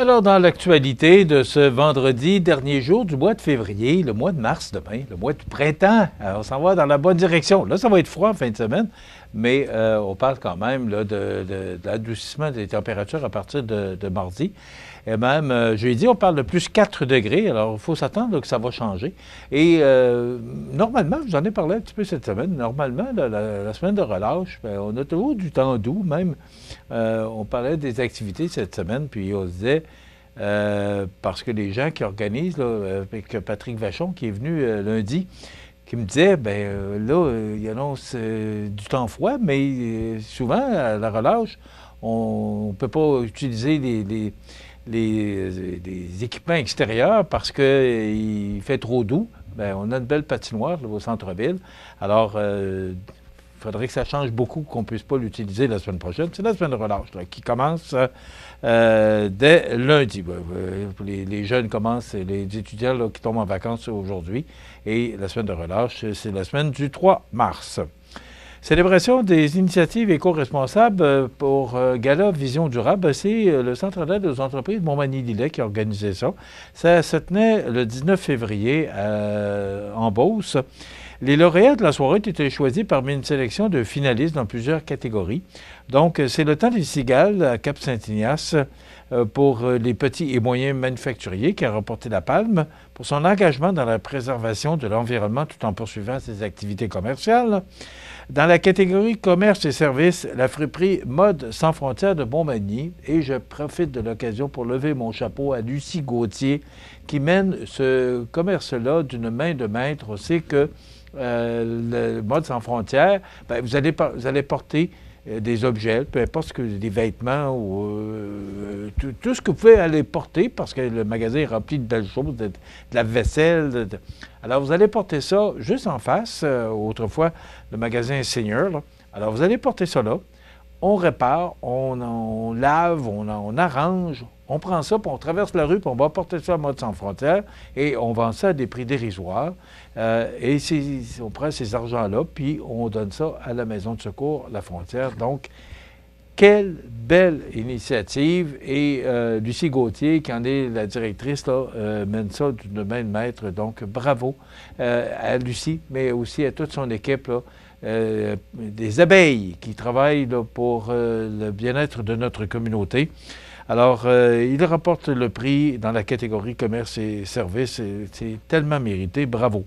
Alors, dans l'actualité de ce vendredi, dernier jour du mois de février, le mois de mars demain, le mois de printemps, on s'en va dans la bonne direction. Là, ça va être froid en fin de semaine, mais on parle quand même là, de l'adoucissement des températures à partir de mardi. Et même, jeudi, on parle de plus 4 degrés, alors il faut s'attendre que ça va changer. Et normalement, je vous en ai parlé un petit peu cette semaine, normalement, la semaine de relâche, bien, on a toujours du temps doux, même. On parlait des activités cette semaine, puis on se disait, parce que les gens qui organisent, là, avec Patrick Vachon, qui est venu lundi, qui me disait, bien là, il annonce du temps froid, mais souvent, à la relâche, on ne peut pas utiliser les équipements extérieurs parce qu'il fait trop doux. Bien, on a une belle patinoire là, au centre-ville. Alors, il faudrait que ça change beaucoup, qu'on ne puisse pas l'utiliser la semaine prochaine. C'est la semaine de relâche là, qui commence dès lundi. Les jeunes commencent, les étudiants là, qui tombent en vacances aujourd'hui. Et la semaine de relâche, c'est la semaine du 3 mars. Célébration des initiatives éco-responsables pour Gala Vision Durable, c'est le Centre d'aide aux entreprises Montmagny-Lillet qui a organisé ça. Ça se tenait le 19 février en Beauce. Les lauréats de la soirée ont été choisis parmi une sélection de finalistes dans plusieurs catégories. Donc, c'est le temps des cigales à Cap-Saint-Ignace pour les petits et moyens manufacturiers qui a remporté la palme pour son engagement dans la préservation de l'environnement tout en poursuivant ses activités commerciales. Dans la catégorie commerce et services, la friperie Mode Sans Frontières de Montmagny, et je profite de l'occasion pour lever mon chapeau à Lucie Gauthier qui mène ce commerce-là d'une main de maître. On sait que le Mode Sans Frontières, bien, vous allez porter des objets, peu importe ce que des vêtements ou tout ce que vous pouvez aller porter parce que le magasin est rempli de belles choses, de la vaisselle. Alors, vous allez porter ça juste en face, autrefois, le magasin Seigneur. Là. Alors, vous allez porter ça là. On répare, on lave, on arrange, on prend ça, puis on traverse la rue, puis on va porter ça à Mode Sans Frontières et on vend ça à des prix dérisoires. Et on prend ces argents-là, puis on donne ça à la Maison de secours La Frontière. Donc, quelle belle initiative! Et Lucie Gauthier, qui en est la directrice, là, mène ça d'une main de maître. Donc, bravo à Lucie, mais aussi à toute son équipe, là. Des abeilles qui travaillent là, pour le bien-être de notre communauté. Alors, il remporte le prix dans la catégorie commerce et services. C'est tellement mérité. Bravo.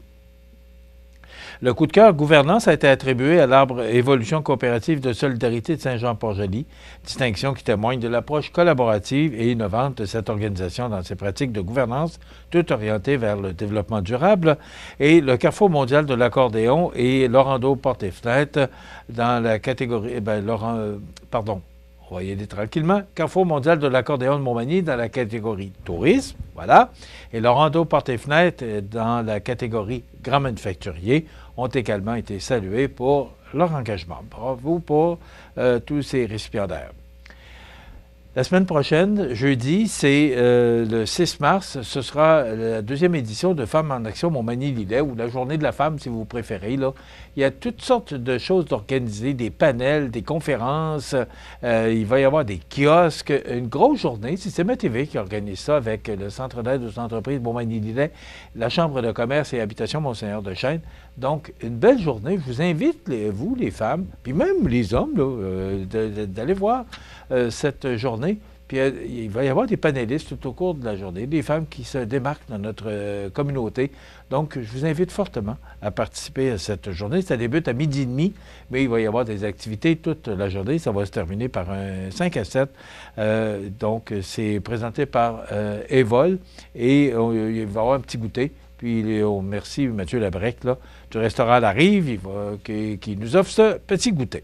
Le coup de cœur gouvernance a été attribué à l'arbre Évolution coopérative de solidarité de Saint-Jean-Port-Joli, distinction qui témoigne de l'approche collaborative et innovante de cette organisation dans ses pratiques de gouvernance, tout orientées vers le développement durable. Et le Carrefour mondial de l'accordéon et Laurando Portes et Fenêtres dans la catégorie... on va y aller tranquillement. Carrefour mondial de l'accordéon de Montmagny dans la catégorie tourisme, voilà. Et Laurando Portes et Fenêtres dans la catégorie grand manufacturier ont également été salués pour leur engagement. Bravo pour tous ces récipiendaires. La semaine prochaine, jeudi, c'est le 6 mars, ce sera la deuxième édition de Femmes en Action Montmagny-Lillet, ou la Journée de la femme, si vous préférez. Là. Il y a toutes sortes de choses d'organiser, des panels, des conférences, il va y avoir des kiosques, une grosse journée. C'est CMA-TV qui organise ça avec le Centre d'aide aux entreprises Montmagny-Lillet, la Chambre de commerce et habitation Monseigneur-de-Chêne. Donc, une belle journée. Je vous invite, vous, les femmes, puis même les hommes, d'aller voir cette journée. Puis il va y avoir des panélistes tout au cours de la journée, des femmes qui se démarquent dans notre communauté. Donc, je vous invite fortement à participer à cette journée. Ça débute à 12h30, mais il va y avoir des activités toute la journée. Ça va se terminer par un 5 à 7. Donc, c'est présenté par Evol et il va y avoir un petit goûter. Puis, on remercie Mathieu Labrec, là, du restaurant La Rive, qui nous offre ce petit goûter.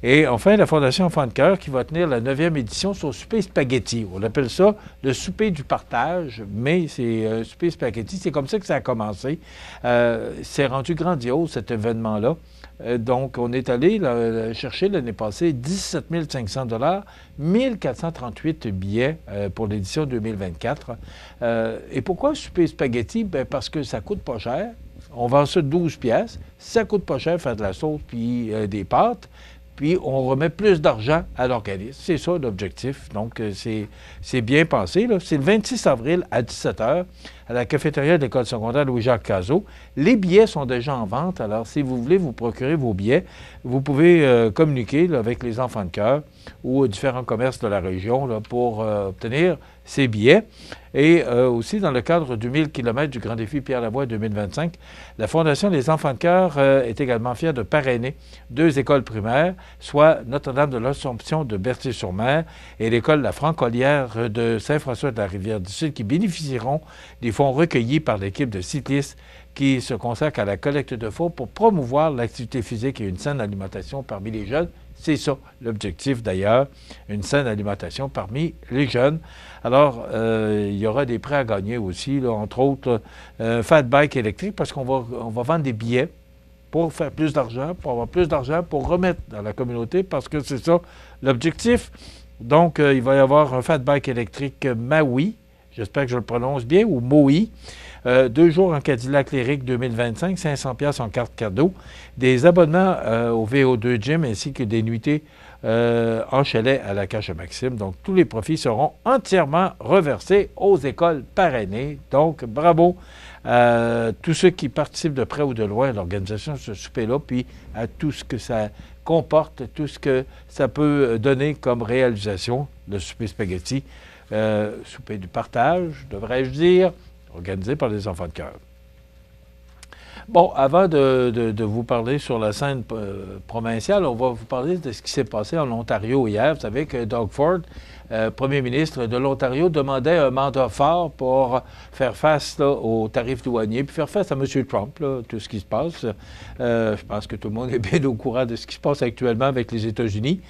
Et enfin, la Fondation Enfants de Cœur qui va tenir la 9e édition sur souper spaghetti. On appelle ça le souper du partage, mais c'est un souper spaghetti. C'est comme ça que ça a commencé. C'est rendu grandiose, cet événement-là. Donc, on est allé chercher l'année passée 17 500 $, 1438 billets pour l'édition 2024. Et pourquoi souper spaghetti? Bien, parce que ça coûte pas cher. On vend ça 12 piastres. Ça coûte pas cher faire de la sauce puis des pâtes. puis on remet plus d'argent à l'organisme. C'est ça l'objectif. Donc, c'est bien pensé. C'est le 26 avril à 17h à la cafétéria de l'école secondaire Louis-Jacques Cazot. Les billets sont déjà en vente. Alors, si vous voulez vous procurer vos billets, vous pouvez communiquer là, avec les enfants de cœur ou différents commerces de la région là, pour obtenir ces billets. Et aussi, dans le cadre du 1000 km du Grand Défi Pierre-Lavoie 2025, la Fondation des enfants de cœur est également fière de parrainer 2 écoles primaires, soit Notre-Dame de l'Assomption de Berthier-sur-Mer et l'école La Francolière de Saint-François de la Rivière-du-Sud, qui bénéficieront des fonds recueillis par l'équipe de cyclistes qui se consacre à la collecte de fonds pour promouvoir l'activité physique et une saine alimentation parmi les jeunes. C'est ça l'objectif d'ailleurs, une saine alimentation parmi les jeunes. Alors, il y aura des prêts à gagner aussi, là, entre autres un fat bike électrique, parce qu'on va vendre des billets pour faire plus d'argent, pour avoir plus d'argent, pour remettre dans la communauté, parce que c'est ça l'objectif. Donc, il va y avoir un fat bike électrique Maui, j'espère que je le prononce bien, ou Maui. 2 jours en Cadillac Lyric 2025, 500$ en carte cadeau, des abonnements au VO2 Gym ainsi que des nuitées en chalet à la Cache Maxime. Donc, tous les profits seront entièrement reversés aux écoles parrainées. Donc, bravo à tous ceux qui participent de près ou de loin à l'organisation de ce souper-là, puis à tout ce que ça comporte, tout ce que ça peut donner comme réalisation, le souper spaghetti, souper du partage, devrais-je dire, organisé par les enfants de cœur. Bon, avant de vous parler sur la scène provinciale, on va vous parler de ce qui s'est passé en Ontario hier. Vous savez que Doug Ford, premier ministre de l'Ontario, demandait un mandat fort pour faire face là, aux tarifs douaniers, puis faire face à M. Trump, là, tout ce qui se passe. Je pense que tout le monde est bien au courant de ce qui se passe actuellement avec les États-Unis.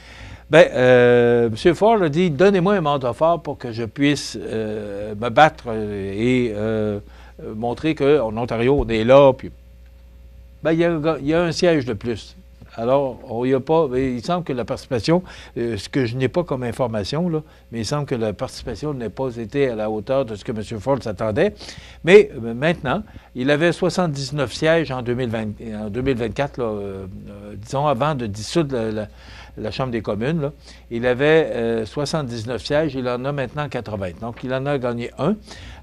Bien, M. Ford a dit, donnez-moi un mandat fort pour que je puisse me battre et montrer qu'en Ontario, on est là. Puis, bien, il y a un siège de plus. Alors, il n'y a pas. Il semble que la participation, ce que je n'ai pas comme information, là, mais il semble que la participation n'a pas été à la hauteur de ce que M. Ford s'attendait. Mais maintenant, il avait 79 sièges en 2024, là, disons, avant de dissoudre la Chambre des communes. Là. Il avait 79 sièges, il en a maintenant 80. Donc, il en a gagné un.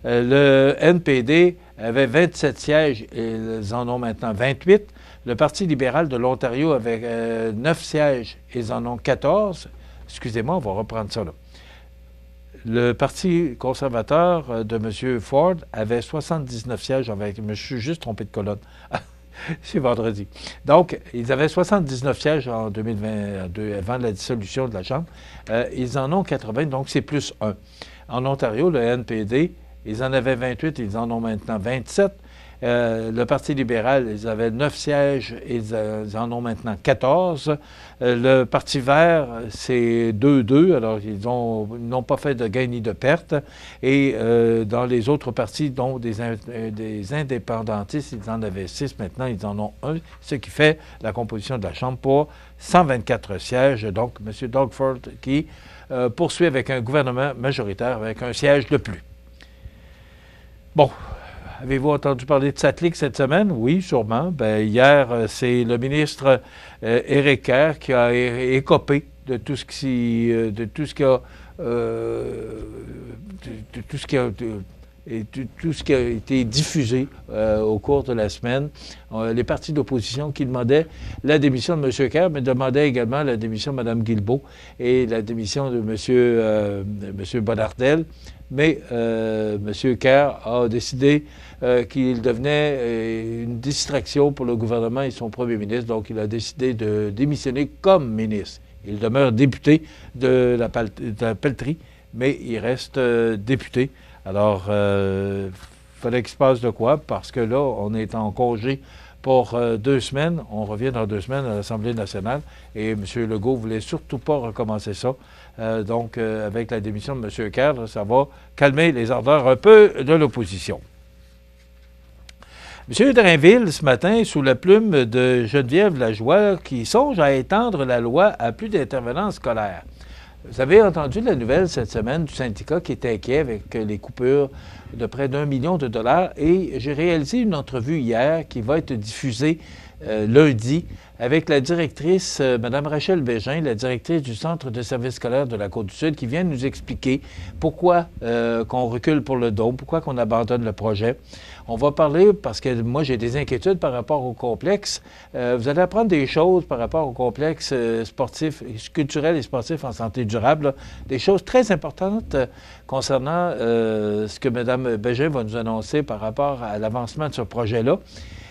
Le NPD avait 27 sièges, ils en ont maintenant 28. Le Parti libéral de l'Ontario avait 9 sièges, ils en ont 14. Excusez-moi, on va reprendre ça là. Le Parti conservateur de M. Ford avait 79 sièges, je me suis juste trompé de colonne. C'est vendredi. Donc, ils avaient 79 sièges en 2022, avant la dissolution de la Chambre. Ils en ont 80, donc c'est plus 1. En Ontario, le NPD, ils en avaient 28, ils en ont maintenant 27. Le Parti libéral, ils avaient 9 sièges, ils en ont maintenant 14. Le Parti vert, c'est 2-2, alors ils n'ont pas fait de gain ni de perte. Et dans les autres partis, dont des indépendantistes, ils en avaient 6, maintenant ils en ont 1, ce qui fait la composition de la Chambre pour 124 sièges. Donc, M. Doug Ford qui poursuit avec un gouvernement majoritaire avec un siège de plus. Bon. Avez-vous entendu parler de Satlic cette semaine? Oui, sûrement. Bien, hier, c'est le ministre Éric Kerr qui a écopé de tout ce qui a été diffusé au cours de la semaine. Les partis d'opposition qui demandaient la démission de M. Kerr, mais demandaient également la démission de Mme Guilbeault et la démission de M. Bonnardel. Mais M. Kerr a décidé qu'il devenait une distraction pour le gouvernement et son premier ministre. Donc, il a décidé de démissionner comme ministre. Il demeure député de la pelleterie, mais il reste député. Alors, il fallait qu'il se passe de quoi, parce que là, on est en congé pour 2 semaines. On revient dans 2 semaines à l'Assemblée nationale et M. Legault ne voulait surtout pas recommencer ça. Donc, avec la démission de M. Kerr, ça va calmer les ardeurs un peu de l'opposition. M. Drainville, ce matin, sous la plume de Geneviève Lajoie, qui songe à étendre la loi à plus d'intervenants scolaires. Vous avez entendu la nouvelle cette semaine du syndicat qui est inquiet avec les coupures de près d'1 million de dollars et j'ai réalisé une entrevue hier qui va être diffusée lundi avec la directrice, Mme Rachel Bégin, la directrice du Centre de services scolaires de la Côte-du-Sud, qui vient nous expliquer pourquoi qu'on recule pour le dôme, pourquoi qu'on abandonne le projet. On va parler, parce que moi j'ai des inquiétudes par rapport au complexe. Vous allez apprendre des choses par rapport au complexe sportif, culturel et sportif en santé durable, là. Des choses très importantes concernant ce que Mme Bégin va nous annoncer par rapport à l'avancement de ce projet-là.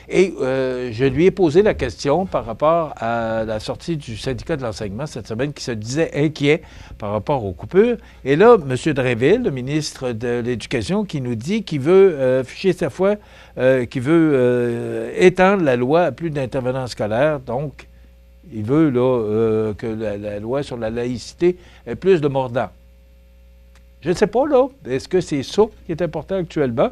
Et je lui ai posé la question par rapport à la sortie du syndicat de l'enseignement cette semaine qui se disait inquiet par rapport aux coupures. Et là, M. Drainville, le ministre de l'Éducation, qui nous dit qu'il veut ficher sa foi, qu'il veut étendre la loi à plus d'intervenants scolaires. Donc, il veut là, que la loi sur la laïcité ait plus de mordant. Je ne sais pas, là, est-ce que c'est ça qui est important actuellement?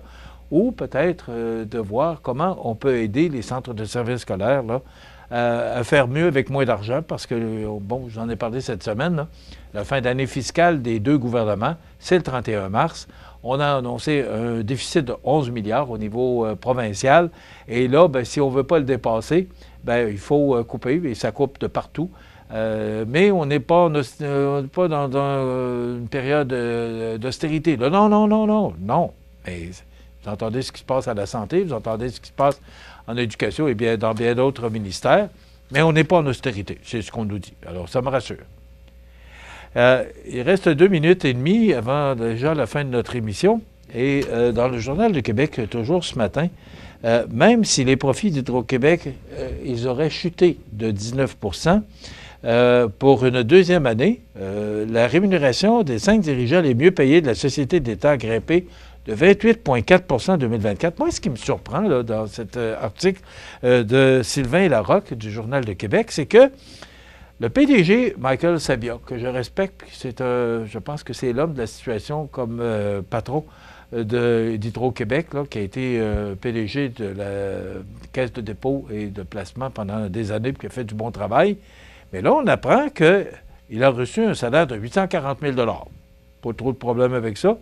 Ou peut-être de voir comment on peut aider les centres de services scolaires là, à faire mieux avec moins d'argent, parce que, bon, j'en ai parlé cette semaine, là, la fin d'année fiscale des deux gouvernements, c'est le 31 mars. On a annoncé un déficit de 11 milliards au niveau provincial. Et là, bien, si on ne veut pas le dépasser, bien, il faut couper, et ça coupe de partout. Mais on n'est pas dans une période d'austérité. Là, non. Mais vous entendez ce qui se passe à la santé, vous entendez ce qui se passe en éducation et bien dans bien d'autres ministères, mais on n'est pas en austérité, c'est ce qu'on nous dit. Alors, ça me rassure. Il reste 2 minutes et demie avant déjà la fin de notre émission. Et dans le Journal de Québec, toujours ce matin, même si les profits d'Hydro-Québec, ils auraient chuté de 19 pour une deuxième année, la rémunération des 5 dirigeants les mieux payés de la Société d'État a grimpé de 28,4 en 2024. Moi, ce qui me surprend là, dans cet article de Sylvain Larocque du Journal de Québec, c'est que le PDG, Michael Sabia, que je respecte, je pense que c'est l'homme de la situation comme patron d'Hydro-Québec, qui a été PDG de la Caisse de dépôt et de placement pendant des années, puis qui a fait du bon travail. Mais là, on apprend qu'il a reçu un salaire de 840 000 $. Pas trop de problème avec ça.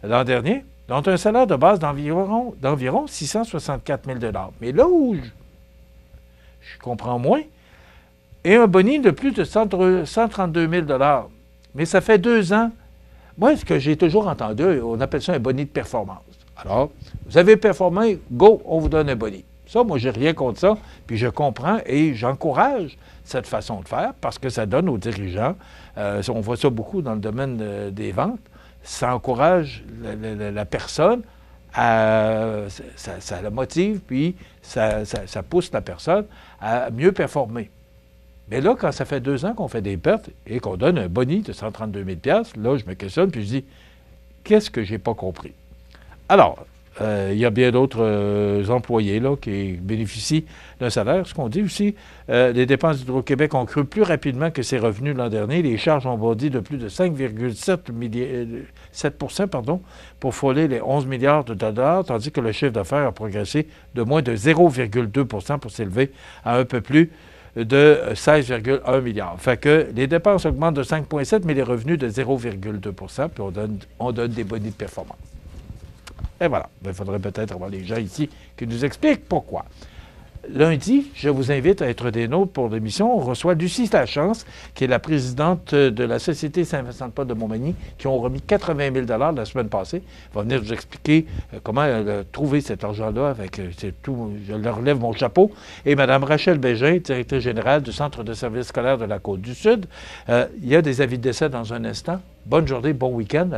L'an dernier, dont un salaire de base d'environ 664 000 $. Mais là où je comprends moins, et un boni de plus de 132 000 $. Mais ça fait 2 ans. Moi, ce que j'ai toujours entendu, on appelle ça un boni de performance. Alors, vous avez performé, go, on vous donne un boni. Ça, moi, j'ai rien contre ça, puis je comprends et j'encourage cette façon de faire parce que ça donne aux dirigeants, on voit ça beaucoup dans le domaine des ventes, ça encourage la personne, ça la motive, puis ça pousse la personne à mieux performer. Mais là, quand ça fait 2 ans qu'on fait des pertes et qu'on donne un boni de 132 000 $, là, je me questionne, puis je dis, qu'est-ce que j'ai pas compris? Alors, il y a bien d'autres employés là, qui bénéficient d'un salaire. Ce qu'on dit aussi, les dépenses d'Hydro-Québec ont cru plus rapidement que ses revenus l'an dernier. Les charges ont bondi de plus de 5,7 pour frôler les 11 milliards de dollars, tandis que le chiffre d'affaires a progressé de moins de 0,2 pour s'élever à un peu plus de 16,1 milliards. Fait que les dépenses augmentent de 5,7, mais les revenus de 0,2 puis on donne des bonus de performance. Et voilà. Il faudrait peut-être avoir les gens ici qui nous expliquent pourquoi. Lundi, je vous invite à être des nôtres pour l'émission. On reçoit Lucie Lachance, qui est la présidente de la Société Saint-Vincent-de-Paul de Montmagny, qui ont remis 80 000 $ la semaine passée. Elle va venir nous expliquer comment elle a trouvé cet argent-là. C'est tout. Je leur relève mon chapeau. Et Mme Rachel Bégin, directrice générale du Centre de services scolaires de la Côte-du-Sud. Il y a des avis de décès dans un instant. Bonne journée, bon week-end.